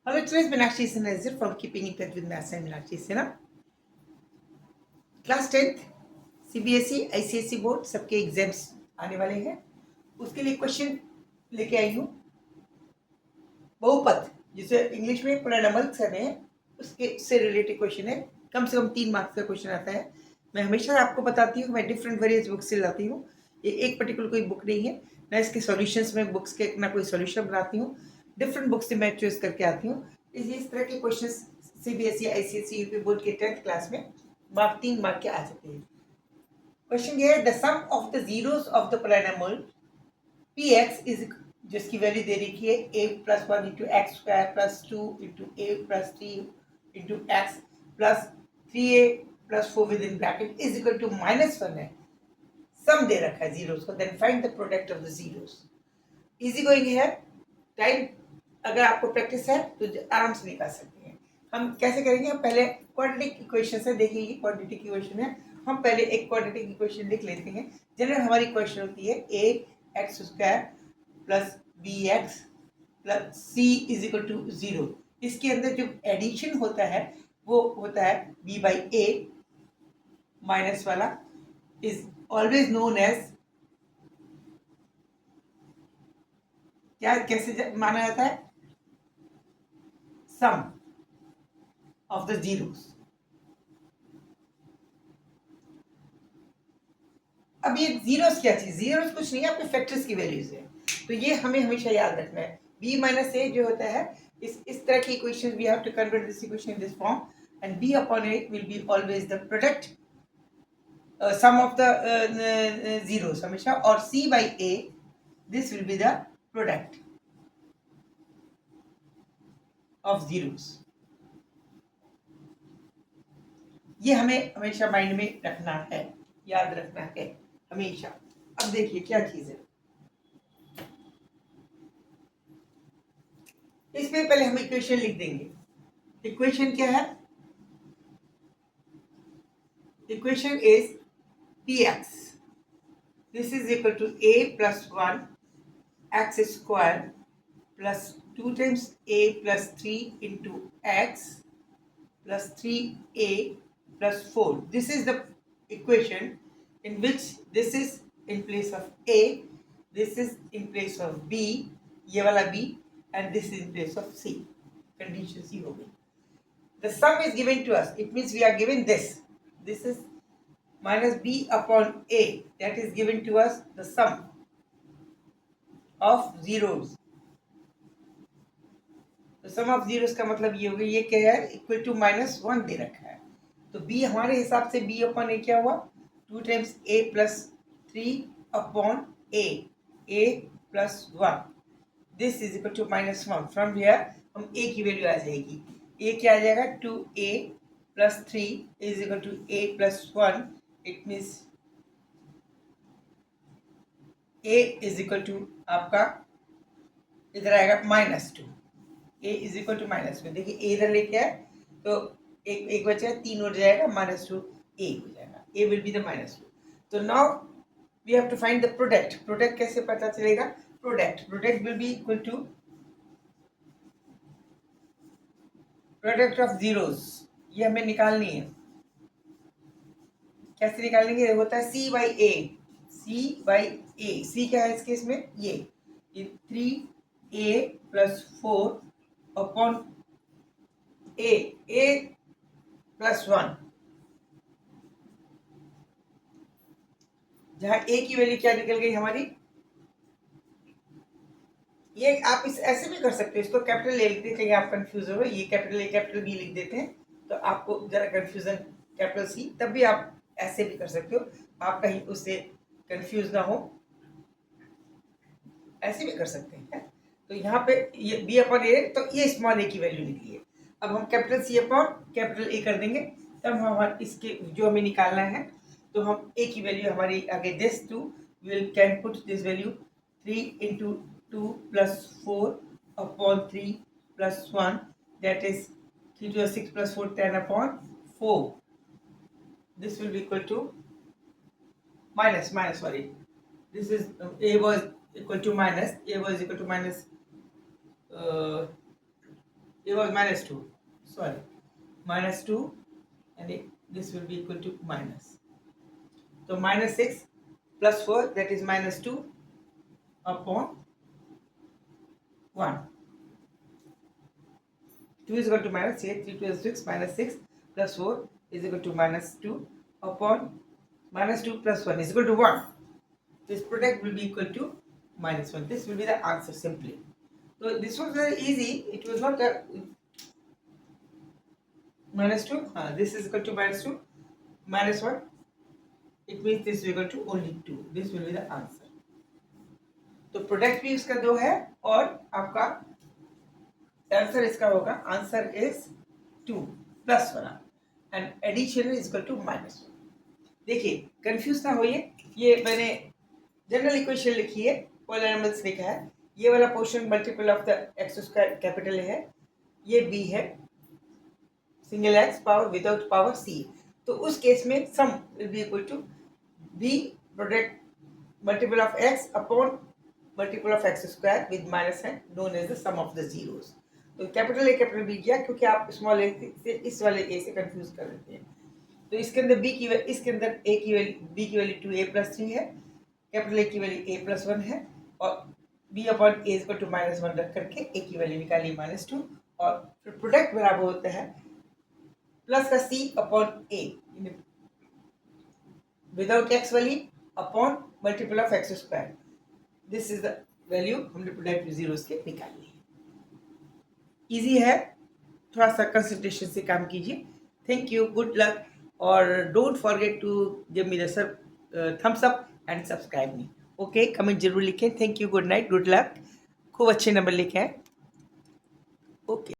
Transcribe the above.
Hello, today's Meenakshi Sinha from Keeping in Touch with Maths and Meenakshi Sinha. Class 10th CBSE ICSE board सबके exams आने वाले हैं, उसके लिए question लेके आई हूँ। बहुपद जिसे इंग्लिश में पोलिनोमियल्स कहते हैं, उसके से रिलेटेड क्वेश्चन है। कम से कम 3 मार्क्स का क्वेश्चन आता है। मैं हमेशा आपको बताती हूँ, मैं डिफरेंट वेरियस बुक्स से लाती हूँ। ये एक पर्टिकुलर कोई बुक नहीं है ना, इसके सॉल्यूशंस में बुक्स के ना कोई सॉल्यूशन बनाती हूँ। डिफरेंट बुक्स से मैं चूज करके आती हूँ। इस तरह के question CBSE ICSE UP board के 10th क्लास में 3 मार्क के आ सकते हैं। क्वेश्चन ये है, the sum of the zeros of the polynomial px is, जिसकी वैल्यू दे रखी है a plus 1 into x square plus 2 into A plus 3 into x plus 3a plus 4 within bracket is equal to -1 है। Sum दे रखा है zeros को, then find the product of the zeros. Easy going है। Time अगर आपको practice है तो आराम से निकाल सकते हैं। हम कैसे करेंगे, हम पहले क्वाड्रेटिक इक्वेशन से देखिए, ये क्वाड्रेटिक इक्वेशन है। हम पहले एक क्वाड्रेटिक इक्वेशन लिख लेते हैं। जनरल हमारी इक्वेशन होती है a x square plus B x plus C is equal to 0। इसके अंदर जो एडिशन होता है वो होता है b बाई ए माइनस वाला इज ऑलवेज नोन एज, क्या कैसे माना जाता है, सम ऑफ द जीरोस। अब ये जीरोस क्या चीज, जीरोस कुछ नहीं है, आपके फैक्टर्स की वैल्यूज है। तो ये हमें हमेशा याद रखना है। b माइनस ए जो होता है, इस तरह की equation we have to convert this equation in this form, and b upon a will be always the product sum of the zeros हमेशा, और c by a this will be the product of zeros. ये हमें हमेशा mind में रखना है, याद रखना है हमेशा। अब देखिए क्या चीज है, इसमें पहले हम इक्वेशन लिख देंगे। इक्वेशन क्या है, equation is px, this is equal to a plus 1 x square plus 2 times a plus 3 into x plus 3a plus 4. This is the equation in which this is in place of a, this is in place of b, ये वाला b, and this is in place of c. Condition c हो गई। The sum is given to us. It means we are given this. This is minus b upon a, that is given to us the sum of zeros. तो सम of zeros का मतलब ये हो गया, ये क्या है, इक्वल टू -1 दे रखा है। तो b हमारे हिसाब से b अपॉन a क्या हुआ, 2 times a plus 3 upon a plus 1, this is equal to -1। From here हम a की वैल्यू आ जाएगी, a क्या आ जाएगा, 2a plus 3 is equal to a plus 1। It means a is equal to आपका इधर आएगा -2, a इज इक्वल टू -2। देखिए a इधर लेके आए तो एक एक बचा, 3 हो जाएगा, -2 a हो जाएगा, a विल बी द -2। तो now we have to find the product. Product कैसे पता चलेगा, product will be equal to product of zeros. ये हमें निकालनी है। कैसे निकालेंगे, होता है c बाई ए, c क्या है इस केस में, ये 3a plus 4 upon a plus 1, जहां a की वैल्यू क्या निकल गई हमारी, ये आप इस ऐसे भी कर सकते हो, इसको कैपिटल ए लिख देते, कहीं आप कंफ्यूज हो गए, ये कैपिटल ए कैपिटल बी लिख देते हैं तो आपको जरा कंफ्यूजन, कैपिटल सी, तब भी आप ऐसे भी कर सकते हो, आप कहीं उससे कंफ्यूज ना हो, ऐसे भी कर सकते हैं। तो यहाँ पे ये बी अपॉन ए, तो ये स्मॉल ए की वैल्यू निकली है। अब हम capital C upon capital A कर देंगे, तब हम इसके जो हमें निकालना है, तो हम ए की वैल्यू हमारी आगे this two will can put this value 3 into 2 plus 4 upon 3 plus 1, that is 3 to 6 plus 4 10 upon 4. This will be equal to minus sorry, this is a was equal to minus, a was equal to minus it was -2, sorry, -2, and this will be equal to minus. So -6 plus 4, that is -2 upon 1. 2 is equal to -8, 3 2 is 6, -6 plus 4 is equal to -2 upon -2 plus 1 is equal to 1. This product will be equal to -1. This will be the answer simply. So this was very easy. It was not a -2. This is equal to -2 -1. It means this is equal to only 2. This will be the answer. तो product भी इसका 2 है और आपका answer इसका होगा, answer is 2 plus 1 and addition is equal to -1. देखिए confuse ना होइए, ये मैंने जनरल इक्वेशन लिखी है, पोलर एनिमल्स लिखा है. ये वाला portion multiple of the X square capital है, ये बी है, single X power without power C. तो उस केस में sum will be equal to B product multiple of X upon multiple of X square with minus है, known as the sum of the zeros. तो capital A capital B किया क्योंकि आप small ए से इस वाले ए से कंफ्यूज कर देते हैं. तो इसके अंदर बी की इसके अंदर ए की वैल्यू, बी की वैल्यू 2a+3 है, कैपिटल ए की वैल्यू a+1 है, और b upon A equal to -1 रख करके ए की वैल्यू निकाली -2, और फिर प्रोडक्ट बराबर होता है प्लस का c अपॉन ए विदाउट एक्स वाली upon multiple of X square. This is the value हमने प्रोडक्ट जीरोस के निकाली है. इजी है, थोड़ा सा कंसंट्रेशन से काम कीजिए. थैंक यू, गुड लक, और don't forget to give me the thumbs up and subscribe me. Okay, comment जरूर लिखें. Thank you, good night, good luck, खूब अच्छे नंबर लिखे हैं. ओके.